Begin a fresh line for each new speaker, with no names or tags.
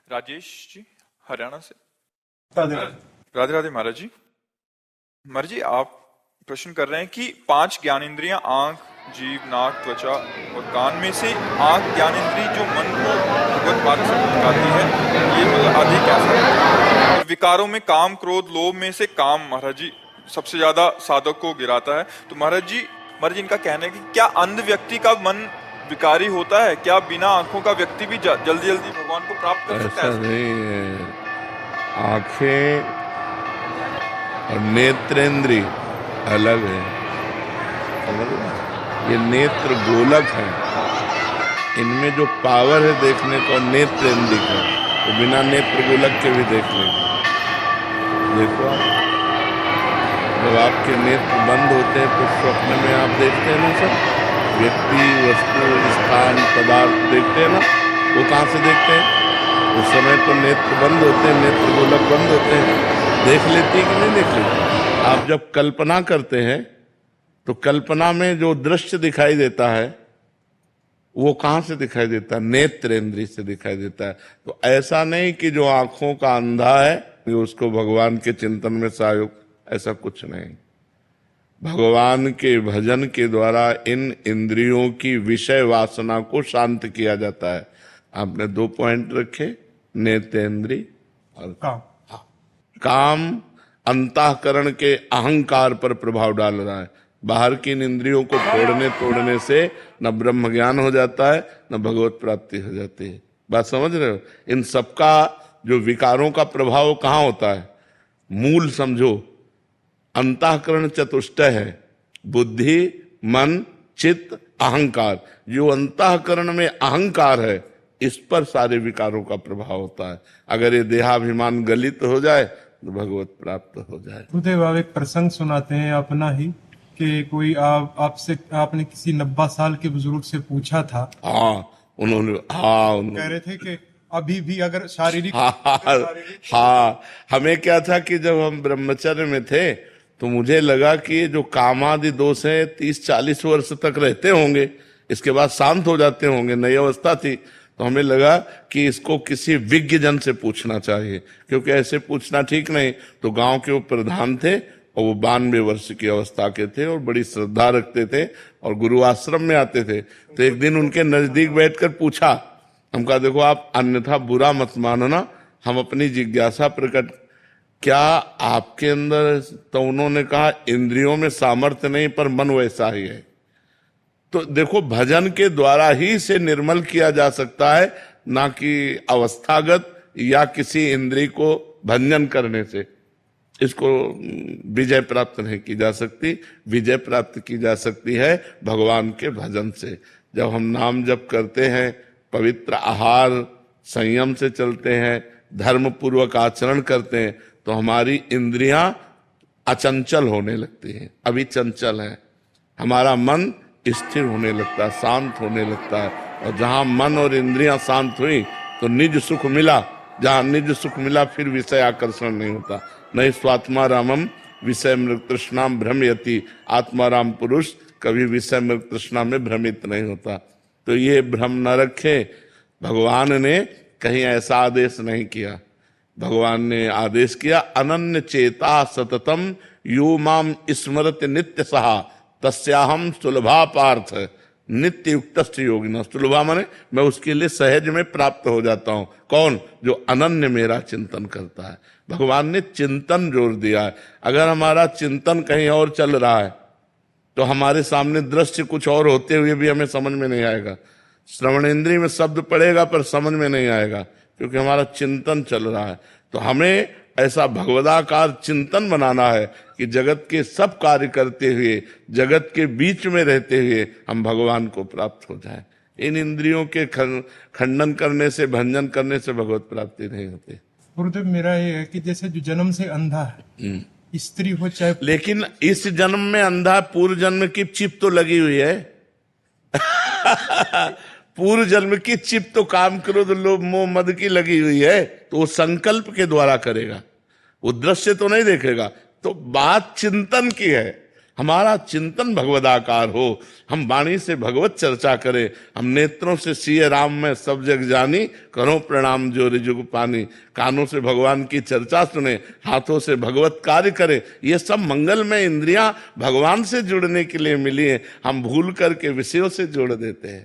राजेश जी, हरियाणा से।
राधे
राधे राधे महाराज जी। महाराज जी, आप प्रश्न कर रहे हैं कि 5 ज्ञानेंद्रियां आंख, जीभ, नाक, त्वचा और कान में से आंख ज्ञानेंद्रिय जो मन को भगवत मार्ग से भटकाती है, ये मतलब आदि कैसा है? और विकारों में काम, क्रोध, लोभ में से काम महाराज जी सबसे ज्यादा साधक को गिराता है। तो महाराज जी इनका कहना है कि क्या अंध व्यक्ति का मन विकारी होता है? क्या बिना आंखों का व्यक्ति भी जल्दी जल्दी भगवान को प्राप्त कर सकता है?
ऐसा नहीं है। आंखें और नेत्रेंद्रिय अलग है, समझ रहे? ये नेत्र गोलक है, इनमें जो पावर है देखने को नेत्रेंद्रिय का, तो बिना नेत्र गोलक के भी देख लेंगे। देखो, जब आपके नेत्र बंद होते हैं तो स्वप्न में आप देखते हैं ना सर, व्यक्ति, वस्तु, स्थान, पदार्थ देखते हैं ना, वो कहाँ से देखते हैं? उस समय तो नेत्र बंद होते हैं, नेत्र गोलक बंद होते हैं। देख लेती कि नहीं देख लेती? आप जब कल्पना करते हैं तो कल्पना में जो दृश्य दिखाई देता है वो कहाँ से दिखाई देता है? नेत्रेंद्रिय से दिखाई देता है। तो ऐसा नहीं कि जो आंखों का अंधा है उसको भगवान के चिंतन में सहयोग, ऐसा कुछ नहीं। भगवान के भजन के द्वारा इन इंद्रियों की विषय वासना को शांत किया जाता है। आपने 2 पॉइंट रखे, नेत्रेंद्रिय और
काम।
काम अंतःकरण के अहंकार पर प्रभाव डाल रहा है। बाहर की इन इंद्रियों को तोड़ने से न ब्रह्म ज्ञान हो जाता है, न भगवत प्राप्ति हो जाती है। बात समझ रहे हो? इन सबका जो विकारों का प्रभाव कहाँ होता है? मूल समझो, अंतःकरण चतुष्टय है, बुद्धि, मन, चित्त, अहंकार। जो अंतःकरण में अहंकार है, इस पर सारे विकारों का प्रभाव होता है। अगर ये देहाभिमान गलित हो जाए तो भगवत प्राप्त हो जाए।
गुरुदेव, आप एक प्रसंग सुनाते हैं अपना ही कि कोई आपने किसी 90 साल के बुजुर्ग से पूछा था।
उन्होंने
कह रहे थे कि अभी भी अगर शारीरिक
हमें क्या था कि जब हम ब्रह्मचर्य में थे तो मुझे लगा कि जो कामादि दोष है 30-40 वर्ष तक रहते होंगे, इसके बाद शांत हो जाते होंगे, नई अवस्था थी। तो हमें लगा कि इसको किसी विज्ञ जन से पूछना चाहिए, क्योंकि ऐसे पूछना ठीक नहीं। तो गांव के वो प्रधान थे और वो 92 वर्ष की अवस्था के थे और बड़ी श्रद्धा रखते थे और गुरु आश्रम में आते थे। तो एक दिन उनके नजदीक बैठकर पूछा, हम कहा देखो आप अन्यथा बुरा मत मानना, हम अपनी जिज्ञासा प्रकट, क्या आपके अंदर? तो उन्होंने कहा इंद्रियों में सामर्थ्य नहीं पर मन वैसा ही है। तो देखो, भजन के द्वारा ही इसे निर्मल किया जा सकता है, ना कि अवस्थागत या किसी इंद्रिय को भंजन करने से इसको विजय प्राप्त नहीं की जा सकती। विजय प्राप्त की जा सकती है भगवान के भजन से। जब हम नाम जप करते हैं, पवित्र आहार संयम से चलते हैं, धर्म पूर्वक आचरण करते हैं, तो हमारी इंद्रियां अचंचल होने लगती हैं। अभी चंचल है, हमारा मन स्थिर होने लगता है, शांत होने लगता है। और जहां मन और इंद्रियां शांत हुई तो निज सुख मिला। जहां निज सुख मिला फिर विषय आकर्षण नहीं होता। नहीं स्वात्मा रामम विषय मृग तृष्णाम भ्रमयति। आत्माराम पुरुष कभी विषय मृग तृष्णा में भ्रमित नहीं होता। तो ये भ्रम न रखे। भगवान ने कहीं ऐसा आदेश नहीं किया। भगवान ने आदेश किया, अनन्य चेता सततम यो माम स्मरति नित्य सहा तस्याहम सुलभा पार्थ नित्य युक्त योगिना। सुलभा माने मैं उसके लिए सहज में प्राप्त हो जाता हूं। कौन? जो अनन्य मेरा चिंतन करता है। भगवान ने चिंतन जोर दिया है। अगर हमारा चिंतन कहीं और चल रहा है तो हमारे सामने दृश्य कुछ और होते हुए भी हमें समझ में नहीं आएगा। श्रवणेंद्रिय में शब्द पड़ेगा पर समझ में नहीं आएगा, क्योंकि हमारा चिंतन चल रहा है। तो हमें ऐसा भगवदाकार चिंतन बनाना है कि जगत के सब कार्य करते हुए, जगत के बीच में रहते हुए हम भगवान को प्राप्त हो जाएं। इन इंद्रियों के खंडन करने से, भंजन करने से भगवत प्राप्ति नहीं होती।
गुरुदेव, मेरा ये है कि जैसे जो जन्म से अंधा है, स्त्री हो चाहे,
लेकिन इस जन्म में अंधा, पूर्व जन्म की चिप तो लगी हुई है। पूर्व जन्म की चिप तो काम क्रोध लोभ मोह मद की लगी हुई है, तो वो संकल्प के द्वारा करेगा, वो दृश्य तो नहीं देखेगा। तो बात चिंतन की है। हमारा चिंतन भगवदाकार हो, हम वाणी से भगवत चर्चा करें, हम नेत्रों से सिय राम में सब जग जानी, करो प्रणाम जो रिजुग पानी, कानों से भगवान की चर्चा सुने, हाथों से भगवत कार्य करें। ये सब मंगलमय इंद्रियां भगवान से जुड़ने के लिए मिली हैं, हम भूल करके विषयों से जोड़ देते हैं।